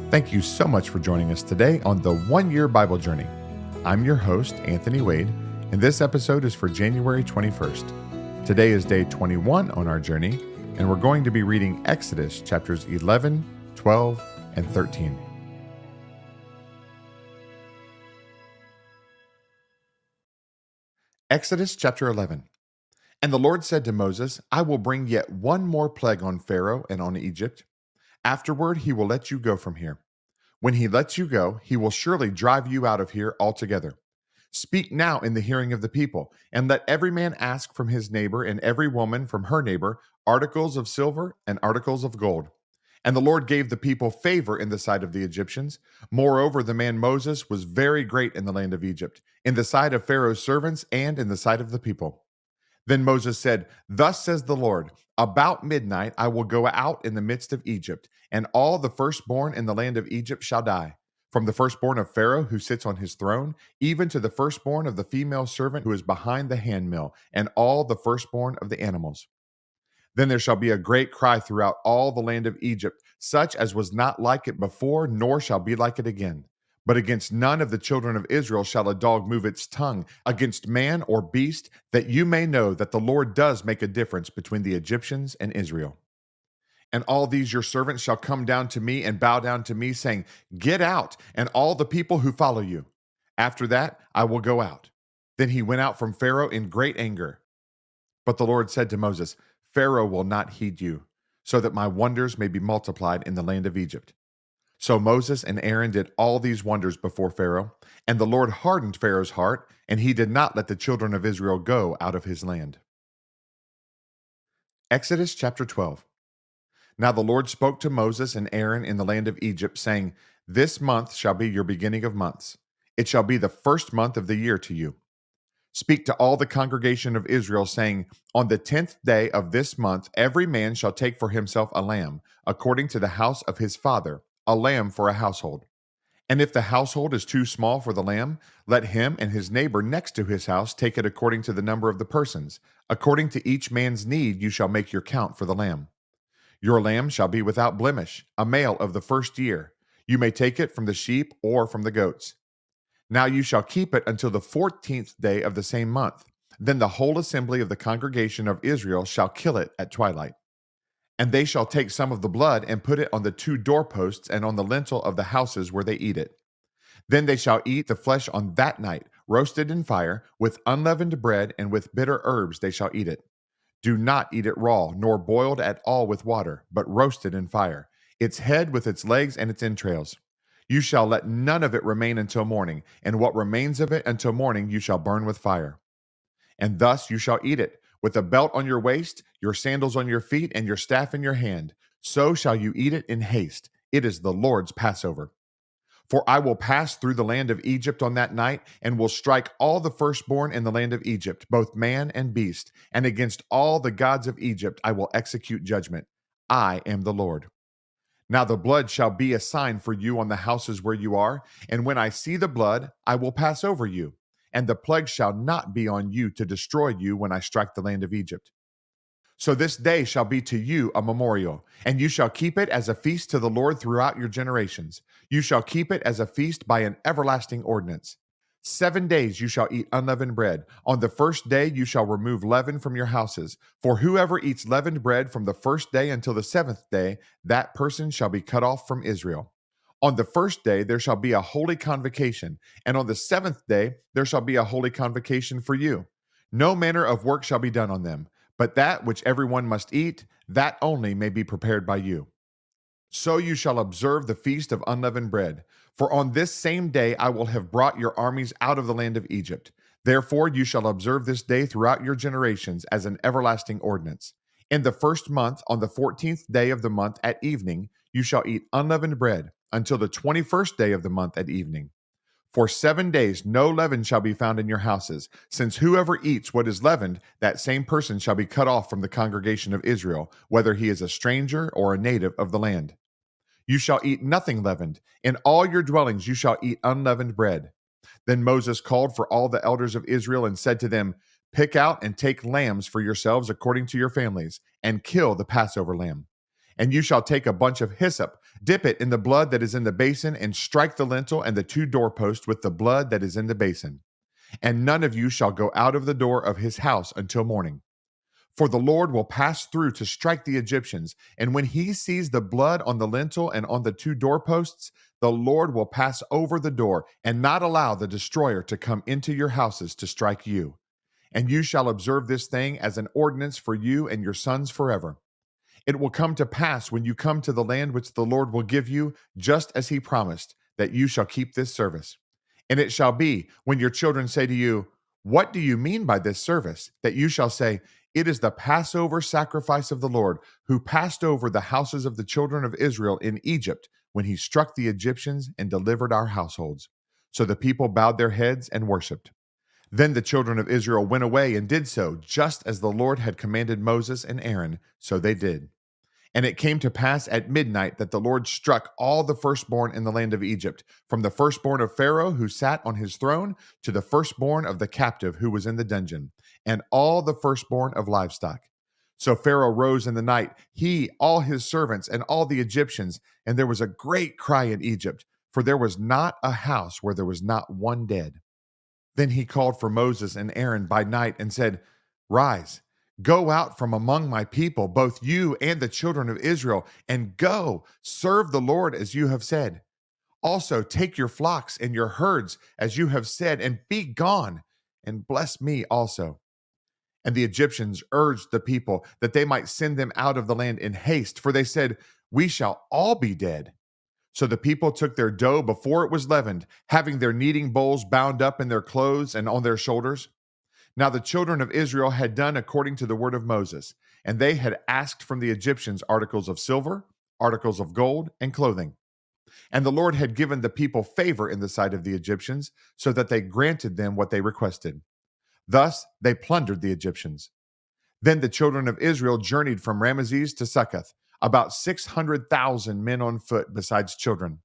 Thank you so much for joining us today on the 1 Year Bible Journey. I'm your host, Anthony Wade, and this episode is for January 21st. Today is day 21 on our journey, and we're going to be reading Exodus chapters 11, 12, and 13. Exodus chapter 11. And the Lord said to Moses, I will bring yet one more plague on Pharaoh and on Egypt. Afterward, he will let you go from here. When he lets you go, he will surely drive you out of here altogether. Speak now in the hearing of the people, and let every man ask from his neighbor and every woman from her neighbor articles of silver and articles of gold. And the Lord gave the people favor in the sight of the Egyptians. Moreover, the man Moses was very great in the land of Egypt, in the sight of Pharaoh's servants and in the sight of the people. Then Moses said, Thus says the Lord, about midnight I will go out in the midst of Egypt, and all the firstborn in the land of Egypt shall die, from the firstborn of Pharaoh who sits on his throne, even to the firstborn of the female servant who is behind the handmill, and all the firstborn of the animals. Then there shall be a great cry throughout all the land of Egypt, such as was not like it before, nor shall be like it again. But against none of the children of Israel shall a dog move its tongue, against man or beast, that you may know that the Lord does make a difference between the Egyptians and Israel. And all these your servants shall come down to me and bow down to me, saying, Get out, and all the people who follow you. After that I will go out. Then he went out from Pharaoh in great anger. But the Lord said to Moses, Pharaoh will not heed you, so that my wonders may be multiplied in the land of Egypt. So Moses and Aaron did all these wonders before Pharaoh, and the Lord hardened Pharaoh's heart, and he did not let the children of Israel go out of his land. Exodus chapter 12. Now the Lord spoke to Moses and Aaron in the land of Egypt, saying, This month shall be your beginning of months. It shall be the first month of the year to you. Speak to all the congregation of Israel, saying, On the 10th day of this month, every man shall take for himself a lamb, according to the house of his father, a lamb for a household. And if the household is too small for the lamb, let him and his neighbor next to his house take it according to the number of the persons. According to each man's need, you shall make your count for the lamb. Your lamb shall be without blemish, a male of the first year. You may take it from the sheep or from the goats. Now you shall keep it until the 14th day of the same month. Then the whole assembly of the congregation of Israel shall kill it at twilight. And they shall take some of the blood and put it on the 2 doorposts and on the lintel of the houses where they eat it. Then they shall eat the flesh on that night, roasted in fire, with unleavened bread, and with bitter herbs they shall eat it. Do not eat it raw, nor boiled at all with water, but roasted in fire, its head with its legs and its entrails. You shall let none of it remain until morning, and what remains of it until morning you shall burn with fire. And thus you shall eat it, with a belt on your waist, your sandals on your feet, and your staff in your hand. So shall you eat it in haste. It is the Lord's Passover. For I will pass through the land of Egypt on that night, and will strike all the firstborn in the land of Egypt, both man and beast, and against all the gods of Egypt I will execute judgment. I am the Lord. Now the blood shall be a sign for you on the houses where you are, and when I see the blood, I will pass over you, and the plague shall not be on you to destroy you when I strike the land of Egypt. So this day shall be to you a memorial, and you shall keep it as a feast to the Lord throughout your generations. You shall keep it as a feast by an everlasting ordinance. 7 days you shall eat unleavened bread. On the first day you shall remove leaven from your houses. For whoever eats leavened bread from the first day until the 7th day, that person shall be cut off from Israel. On the first day there shall be a holy convocation, and on the 7th day there shall be a holy convocation for you. No manner of work shall be done on them, but that which everyone must eat, that only may be prepared by you. So you shall observe the feast of unleavened bread. For on this same day I will have brought your armies out of the land of Egypt. Therefore you shall observe this day throughout your generations as an everlasting ordinance. In the first month, on the 14th day of the month at evening, you shall eat unleavened bread until the 21st day of the month at evening. For 7 days no leaven shall be found in your houses, since whoever eats what is leavened, that same person shall be cut off from the congregation of Israel, whether he is a stranger or a native of the land. You shall eat nothing leavened. In all your dwellings you shall eat unleavened bread. Then Moses called for all the elders of Israel and said to them, Pick out and take lambs for yourselves according to your families, and kill the Passover lamb. And you shall take a bunch of hyssop, dip it in the blood that is in the basin, and strike the lintel and the two doorposts with the blood that is in the basin. And none of you shall go out of the door of his house until morning. For the Lord will pass through to strike the Egyptians, and when he sees the blood on the lintel and on the two doorposts, the Lord will pass over the door and not allow the destroyer to come into your houses to strike you. And you shall observe this thing as an ordinance for you and your sons forever. It will come to pass when you come to the land which the Lord will give you, just as he promised, that you shall keep this service. And it shall be, when your children say to you, "What do you mean by this service?" that you shall say, "It is the Passover sacrifice of the Lord, who passed over the houses of the children of Israel in Egypt when he struck the Egyptians and delivered our households." So the people bowed their heads and worshipped. Then the children of Israel went away and did so, just as the Lord had commanded Moses and Aaron, so they did. And it came to pass at midnight that the Lord struck all the firstborn in the land of Egypt, from the firstborn of Pharaoh who sat on his throne to the firstborn of the captive who was in the dungeon, and all the firstborn of livestock. So Pharaoh rose in the night, he, all his servants, and all the Egyptians, and there was a great cry in Egypt, for there was not a house where there was not one dead. Then he called for Moses and Aaron by night and said, "Rise, go out from among my people, both you and the children of Israel, and go serve the Lord as you have said. Also take your flocks and your herds as you have said, and be gone, and bless me also." And the Egyptians urged the people that they might send them out of the land in haste, for they said, "We shall all be dead." So the people took their dough before it was leavened, having their kneading bowls bound up in their clothes and on their shoulders. Now the children of Israel had done according to the word of Moses, and they had asked from the Egyptians articles of silver, articles of gold, and clothing. And the Lord had given the people favor in the sight of the Egyptians, so that they granted them what they requested. Thus they plundered the Egyptians. Then the children of Israel journeyed from Ramesses to Succoth, about 600,000 men on foot, besides children.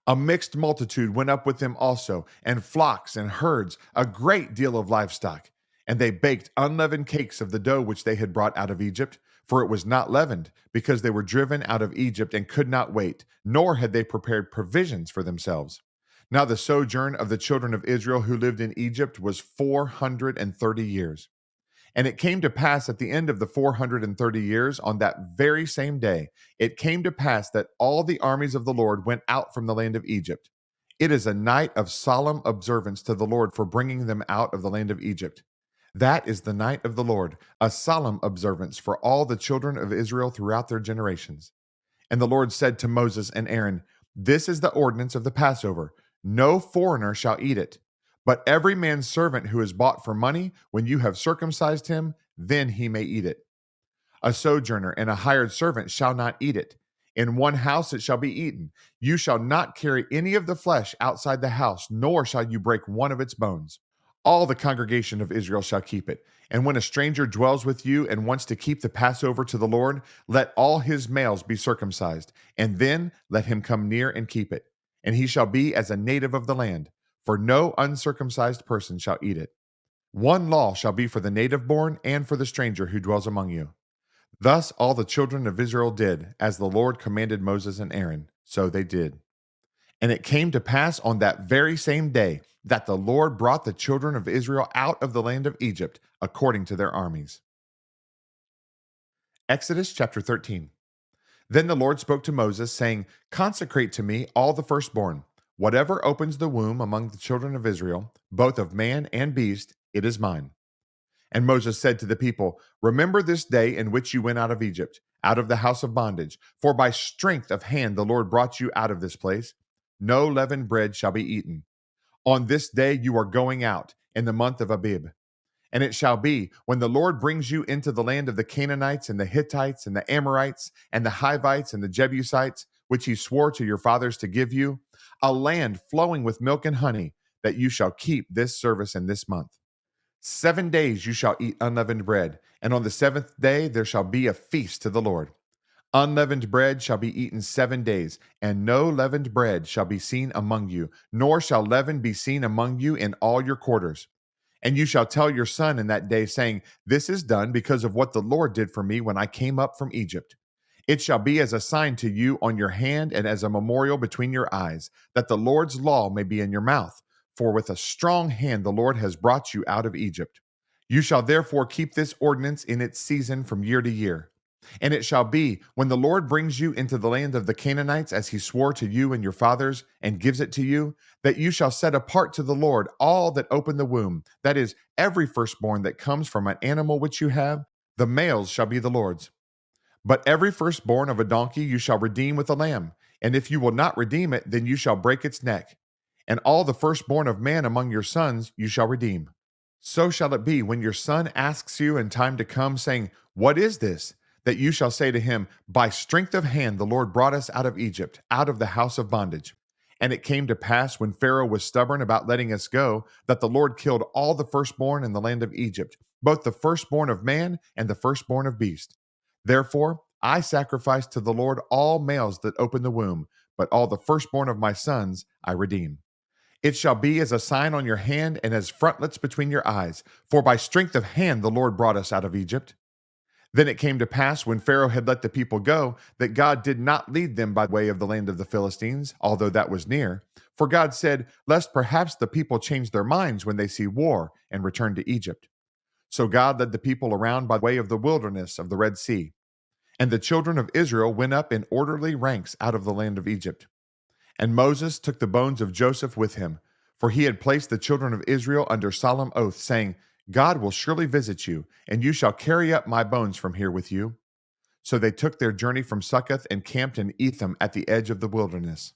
A mixed multitude went up with them also, and flocks and herds, a great deal of livestock. And they baked unleavened cakes of the dough which they had brought out of Egypt, for it was not leavened, because they were driven out of Egypt and could not wait, nor had they prepared provisions for themselves. Now the sojourn of the children of Israel who lived in Egypt was 430 years. And it came to pass at the end of the 430 years, on that very same day, it came to pass that all the armies of the Lord went out from the land of Egypt. It is a night of solemn observance to the Lord for bringing them out of the land of Egypt. That is the night of the Lord, a solemn observance for all the children of Israel throughout their generations. And the Lord said to Moses and Aaron, "This is the ordinance of the Passover. No foreigner shall eat it. But every man's servant who is bought for money, when you have circumcised him, then he may eat it. A sojourner and a hired servant shall not eat it. In one house it shall be eaten. You shall not carry any of the flesh outside the house, nor shall you break one of its bones. All the congregation of Israel shall keep it. And when a stranger dwells with you and wants to keep the Passover to the Lord, let all his males be circumcised, and then let him come near and keep it. And he shall be as a native of the land, for no uncircumcised person shall eat it. One law shall be for the native born and for the stranger who dwells among you." Thus all the children of Israel did, as the Lord commanded Moses and Aaron, so they did. And it came to pass on that very same day that the Lord brought the children of Israel out of the land of Egypt according to their armies. Exodus chapter 13. Then the Lord spoke to Moses, saying, "Consecrate to me all the firstborn. Whatever opens the womb among the children of Israel, both of man and beast, it is mine." And Moses said to the people, "Remember this day in which you went out of Egypt, out of the house of bondage. For by strength of hand the Lord brought you out of this place. No leavened bread shall be eaten. On this day you are going out, in the month of Abib. And it shall be, when the Lord brings you into the land of the Canaanites and the Hittites and the Amorites and the Hivites and the Jebusites, which he swore to your fathers to give you, a land flowing with milk and honey, that you shall keep this service in this month. 7 days you shall eat unleavened bread, and on the seventh day there shall be a feast to the Lord. Unleavened bread shall be eaten 7 days, and no leavened bread shall be seen among you, nor shall leaven be seen among you in all your quarters. And you shall tell your son in that day, saying, This is done because of what the Lord did for me when I came up from Egypt. It shall be as a sign to you on your hand and as a memorial between your eyes, that the Lord's law may be in your mouth. For with a strong hand the Lord has brought you out of Egypt. You shall therefore keep this ordinance in its season from year to year. And it shall be, when the Lord brings you into the land of the Canaanites, as he swore to you and your fathers, and gives it to you, that you shall set apart to the Lord all that open the womb, that is, every firstborn that comes from an animal which you have, the males shall be the Lord's. But every firstborn of a donkey you shall redeem with a lamb, and if you will not redeem it, then you shall break its neck. And all the firstborn of man among your sons you shall redeem. So shall it be when your son asks you in time to come, saying, What is this? That you shall say to him, By strength of hand the Lord brought us out of Egypt, out of the house of bondage. And it came to pass, when Pharaoh was stubborn about letting us go, that the Lord killed all the firstborn in the land of Egypt, both the firstborn of man and the firstborn of beast. Therefore I sacrifice to the Lord all males that open the womb, but all the firstborn of my sons I redeem. It shall be as a sign on your hand and as frontlets between your eyes, for by strength of hand the Lord brought us out of Egypt. Then it came to pass, when Pharaoh had let the people go, that God did not lead them by way of the land of the Philistines, although that was near. For God said, Lest perhaps the people change their minds when they see war and return to Egypt. So God led the people around by way of the wilderness of the Red Sea. And the children of Israel went up in orderly ranks out of the land of Egypt. And Moses took the bones of Joseph with him, for he had placed the children of Israel under solemn oath, saying, God will surely visit you, and you shall carry up my bones from here with you. So they took their journey from Succoth and camped in Etham at the edge of the wilderness.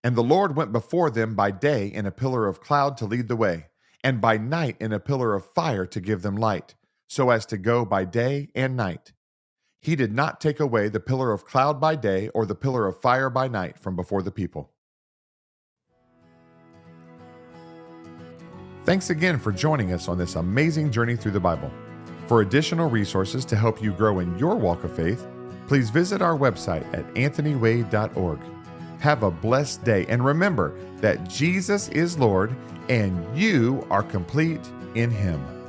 And the Lord went before them by day in a pillar of cloud to lead the way, and by night in a pillar of fire to give them light, so as to go by day and night. He did not take away the pillar of cloud by day or the pillar of fire by night from before the people. Thanks again for joining us on this amazing journey through the Bible. For additional resources to help you grow in your walk of faith, please visit our website at anthonywade.org. Have a blessed day, and remember that Jesus is Lord and you are complete in Him.